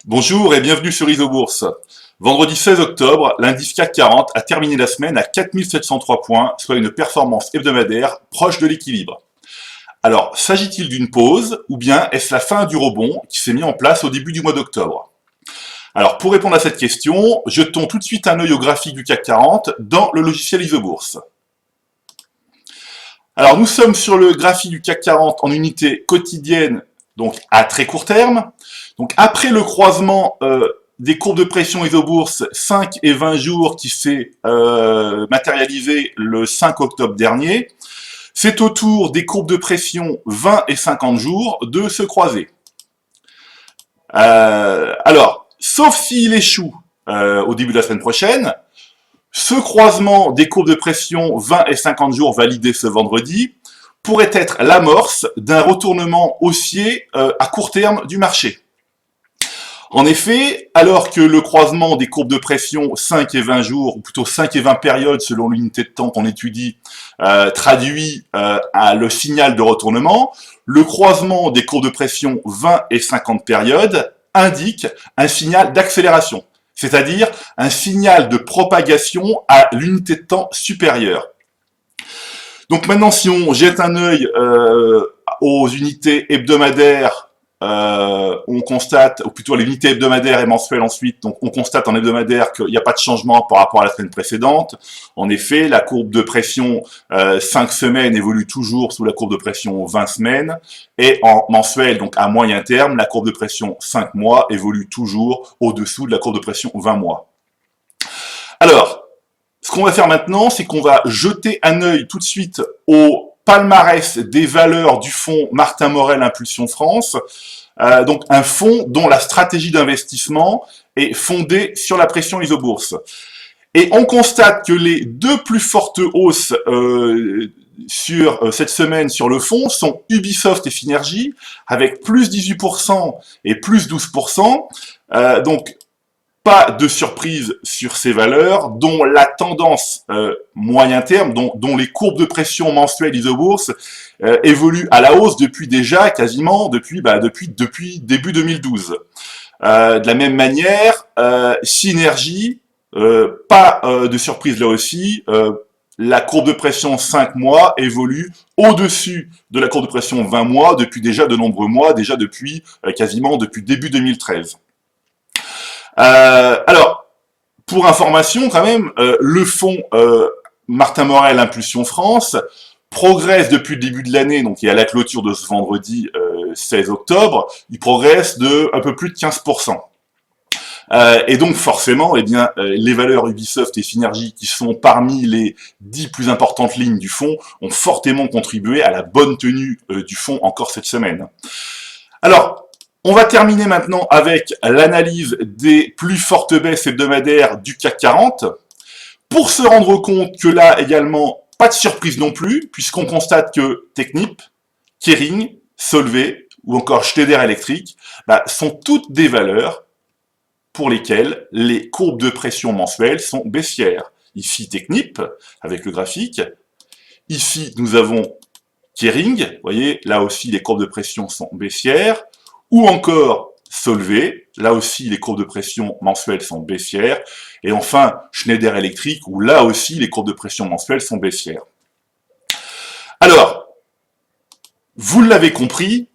Bonjour et bienvenue sur Isobourse. Vendredi 16 octobre, l'indice CAC 40 a terminé la semaine à 4703 points, soit une performance hebdomadaire proche de l'équilibre. Alors, s'agit-il d'une pause ou bien est-ce la fin du rebond qui s'est mis en place au début du mois d'octobre? Alors, pour répondre à cette question, jetons tout de suite un œil au graphique du CAC 40 dans le logiciel Isobourse. Alors, nous sommes sur le graphique du CAC 40 en unité quotidienne, donc à très court terme. Donc, après le croisement des courbes de pression Isobourse 5 et 20 jours qui s'est matérialisé le 5 octobre dernier, c'est au tour des courbes de pression 20 et 50 jours de se croiser. Alors, sauf s'il échoue au début de la semaine prochaine, ce croisement des courbes de pression 20 et 50 jours validé ce vendredi pourrait être l'amorce d'un retournement haussier à court terme du marché. En effet, alors que le croisement des courbes de pression 5 et 20 jours, ou plutôt 5 et 20 périodes selon l'unité de temps qu'on étudie, traduit le signal de retournement, le croisement des courbes de pression 20 et 50 périodes indique un signal d'accélération, c'est-à-dire un signal de propagation à l'unité de temps supérieure. Donc maintenant, si on jette un œil aux unités hebdomadaires, on constate, ou plutôt les unités hebdomadaires et mensuelles ensuite, donc on constate en hebdomadaire qu'il n'y a pas de changement par rapport à la semaine précédente. En effet, la courbe de pression 5 semaines évolue toujours sous la courbe de pression 20 semaines, et en mensuel, donc à moyen terme, la courbe de pression 5 mois évolue toujours au-dessous de la courbe de pression 20 mois. Alors, ce qu'on va faire maintenant, c'est qu'on va jeter un œil tout de suite au palmarès des valeurs du fonds Martin Morel Impulsion France, donc un fonds dont la stratégie d'investissement est fondée sur la pression Isobourse. Et on constate que les deux plus fortes hausses sur cette semaine sur le fonds sont Ubisoft et Synergy, avec plus 18% et plus 12%. Donc, pas de surprise sur ces valeurs, dont la tendance moyen terme, dont les courbes de pression mensuelles Isobourse évoluent à la hausse depuis déjà quasiment depuis début 2012. De la même manière, Synergy, pas de surprise là aussi, la courbe de pression 5 mois évolue au-dessus de la courbe de pression 20 mois depuis déjà de nombreux mois, déjà depuis quasiment depuis début 2013. Alors, pour information quand même, le fonds Martin Morel Impulsion France progresse depuis le début de l'année, donc et à la clôture de ce vendredi 16 octobre, il progresse de un peu plus de 15%. Et donc forcément, eh bien, les valeurs Ubisoft et Synergy, qui sont parmi les 10 plus importantes lignes du fonds, ont fortement contribué à la bonne tenue du fonds encore cette semaine. Alors, on va terminer maintenant avec l'analyse des plus fortes baisses hebdomadaires du CAC 40, pour se rendre compte que là également, pas de surprise non plus, puisqu'on constate que Technip, Kering, Solvay ou encore Schneider Electric sont toutes des valeurs pour lesquelles les courbes de pression mensuelles sont baissières. Ici Technip, avec le graphique. Ici, nous avons Kering, vous voyez, là aussi les courbes de pression sont baissières. Ou encore Solvay, là aussi les courbes de pression mensuelles sont baissières, et enfin Schneider Electric, où là aussi les courbes de pression mensuelles sont baissières. Alors, vous l'avez compris,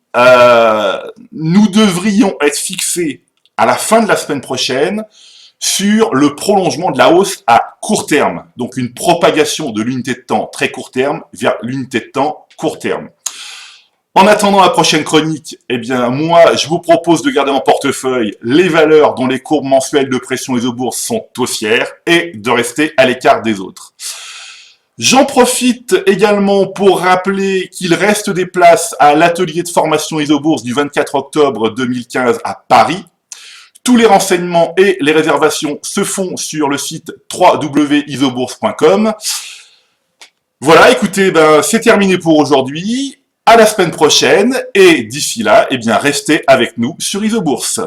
nous devrions être fixés à la fin de la semaine prochaine sur le prolongement de la hausse à court terme, donc une propagation de l'unité de temps très court terme vers l'unité de temps court terme. En attendant la prochaine chronique, eh bien, moi, je vous propose de garder en portefeuille les valeurs dont les courbes mensuelles de pression Isobourse sont haussières et de rester à l'écart des autres. J'en profite également pour rappeler qu'il reste des places à l'atelier de formation Isobourse du 24 octobre 2015 à Paris. Tous les renseignements et les réservations se font sur le site www.isobourse.com. Voilà, écoutez, c'est terminé pour aujourd'hui. À la semaine prochaine, et d'ici là, eh bien, restez avec nous sur Isobourse.